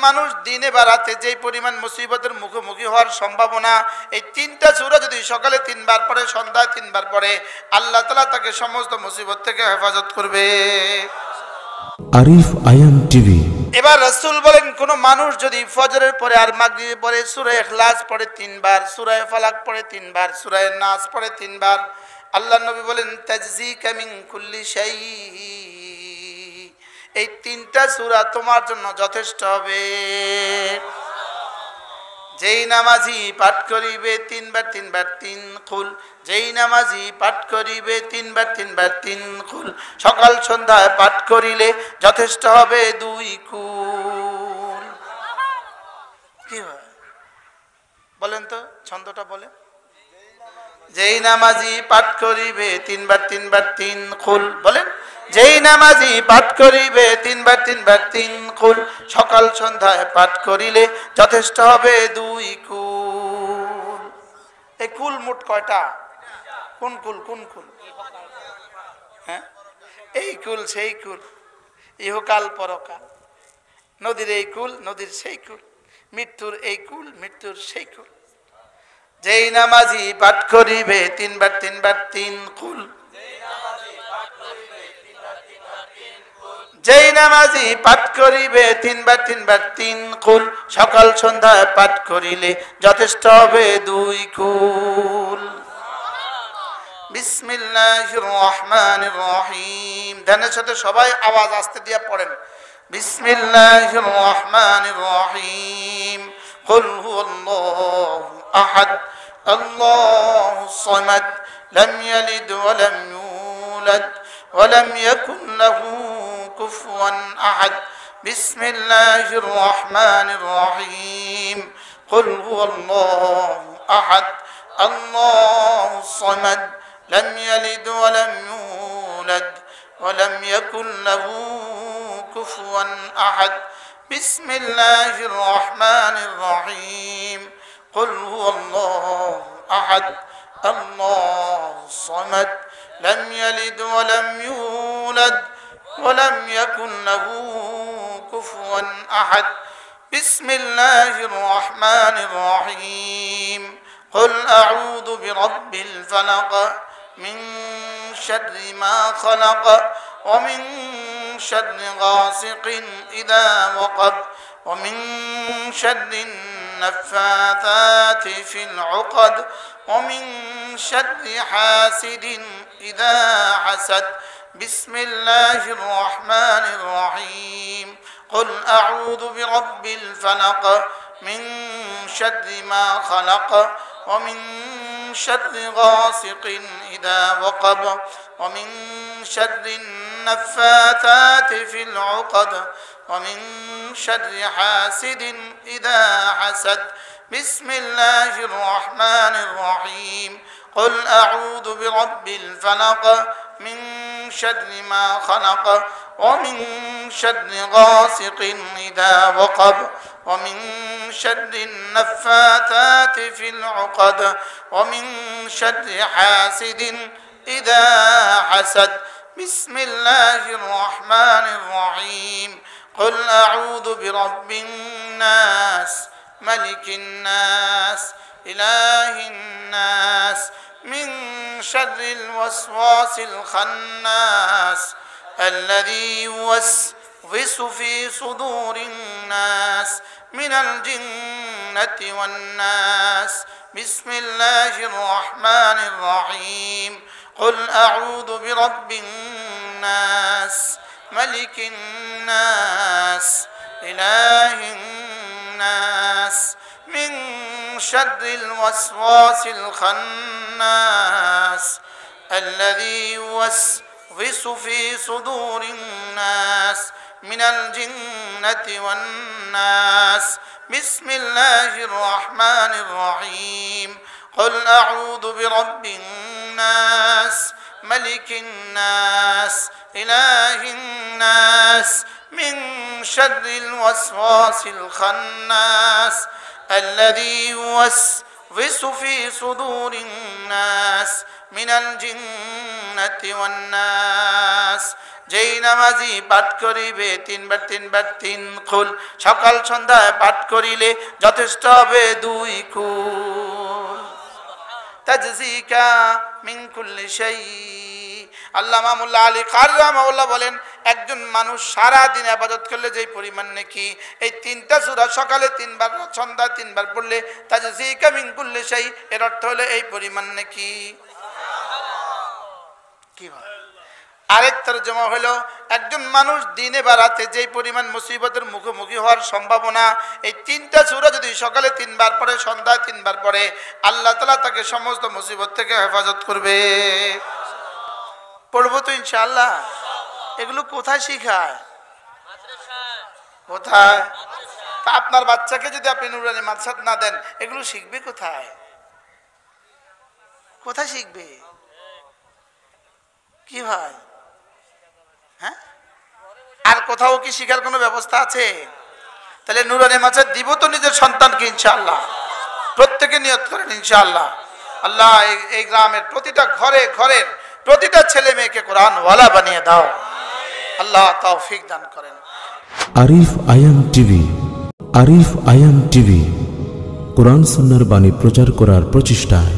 মানুষ দিনে বা রাতে যেই পরিমাণ মুসিবতের মুখোমুখি হওয়ার সম্ভাবনা, এই 3টা সূরা যদি সকালে 3বার পড়ে, সন্ধ্যায় 3বার পড়ে, আল্লাহ তাআলা তাকে সমস্ত মুসিবত থেকে হেফাজত করবে। আরিফ আয়াম টিভি। এবার রাসূল বলেন, কোন মানুষ যদি ফজরের পরে আর মাগরিবের পরে সূরা ইখলাস পড়ে 3বার, সূরা ফালাক পড়ে 3বার, সূরা নাস পড়ে 3বার, আল্লাহর নবী বলেন তাজজিকা মিন কুল্লি শাই, এই 3টা সূরা তোমার জন্য যথেষ্ট হবে। যেই নামাজি পাঠ করিবে 3বার 3বার 3 কুল, যেই নামাজি পাঠ করিবে 3বার 3বার 3 কুল, সকাল সন্ধ্যায় পাঠ করিলে যথেষ্ট হবে 2 কুল। কি হয় বলেন তো, ছন্দটা বলে। যেই নামাজি পাঠ করিবে 3বার 3বার 3 কুল, বলেন, যেই নামাজি পাঠ করিবে 3বার 3বার 3 কুল, সকাল সন্ধ্যায় পাঠ করিলে যথেষ্ট হবে 2 কুল। এই কুল মোট কয়টা? কোন কুল? কোন কুল? হ্যাঁ, এই কুল সেই কুল, ইহকাল পরকাল, নদীর এই কুল, নদীর সেই কুল, মৃত্যুর এই কুল, মৃত্যুর সেই কুল। যেই নামাজি পাঠ করিবে 3বার 3বার 3 কুল, যেই নামাজি পাঠ করিবে 3বার 3বার 3 কুল, সকাল সন্ধ্যায় পাঠ করিলে যথেষ্ট হবে 2 কুল। বিসমিল্লাহির রহমানির রহিম। ধ্যানের সাথে সবাই আওয়াজ আস্তে দিয়ে পড়েন। বিসমিল্লাহির রহমানির রহিম। কুল হুয়াল্লাহু আহাদ আল্লাহুস সামাদ লাম ইয়ালিদ ওয়া লাম ইউলাদ ওয়া লাম ইয়াকুন লাহু কুফুয়ান আহাদ। বিসমিল্লাহির রহমানির রহিম। কুল হুয়াল্লাহু আহাদ আল্লাহুস সামাদ لم يلد ولم يولد ولم يكن له كفوا أحد بسم الله الرحمن الرحيم قل هو الله أحد الله الصمد لم يلد ولم يولد ولم يكن له كفوا أحد بسم الله الرحمن الرحيم قل أعوذ برب الفلق من شر ما خلق ومن شر غاسق إذا وقب ومن شر النفاثات في العقد ومن شر حاسد إذا حسد بسم الله الرحمن الرحيم قل أعوذ برب الفلق من شر ما خلق ومن شر غاسق إذا وقب ومن شر النفاثات في العقد ومن شر حاسد إذا حسد بسم الله الرحمن الرحيم قل أعوذ برب الفلق من شر ما خلق ومن شر غاسق إذا وقب ومن شر النفاثات في العقد ومن شر حاسد إذا حسد بسم الله الرحمن الرحيم قل أعوذ برب الناس ملك الناس إله الناس من شر الوسواس الخناس الذي يوسوس في صدور الناس من الجنة والناس بسم الله الرحمن الرحيم قل أعوذ برب الناس ملك الناس إله الناس من شر الوسواس الخناس الذي يوسوس في صدور الناس من الجنة والناس بسم الله الرحمن الرحيم قل أعوذ برب الناس ملك الناس إله الناس من شر الوسواس الخناس الذي يوسوس في صدور الناس من الجنة والناس যেই নামাজি পাঠ করিবে তিনবার তিনবার তিন খুল সকাল সন্ধ্যায় পাঠ করিলে যথেষ্ট হবে 2 কুল তাজজিকা মিন কুল্লি শাই। আল্লামা মোল্লা আলী কারি রাহিমাহুল্লাহ বলেন একজন মানুষ সারা দিন ইবাদত করলে যেই পরিমাণ নেকি এই 3টা সূরা সকালে 3বার সন্ধ্যায় 3বার পড়লে তাজজিকা মিন কুল্লি শাই এর অর্থ হলো এই পরিমাণ নেকি। কি হয় আরেক তরজমা হলো একজন মানুষ দিনে বা রাতে যেই পরিমাণ মুসিবতের মুখোমুখি হওয়ার সম্ভাবনা এই 3টা সূরা যদি সকালে 3বার পড়ে সন্ধ্যায় 3বার পড়ে আল্লাহ তাআলা তাকে সমস্ত মুসিবত থেকে হেফাজত করবে। পড়বো তো ইনশাআল্লাহ। এগুলো কোথায় শিখায়? কোথায়? তা আপনার বাচ্চাকে যদি আপনি নুরানি মাদ্রাসা না দেন এগুলো শিখবে কোথায়? কোথায় শিখবে? কি ভাই হ্যাঁ আর কোথাও কি শিখার কোনো ব্যবস্থা আছে? তাহলে নুরানি মাদ্রাসা দিব তো নিজের সন্তানকে ইনশাআল্লাহ। প্রত্যেকে নিয়ত করেন ইনশাআল্লাহ আল্লাহ এই গ্রামের প্রতিটা ঘরে ঘরের প্রতিটা ছেলে মেয়েকে কোরআন ওয়ালা বানিয়ে দাও। আল্লাহ তৌফিক দান করেন। আরিফ আয়াম টিভি। আরিফ আয়াম টিভি কোরআন সুন্নাহর বাণী প্রচার করার প্রচেষ্টায়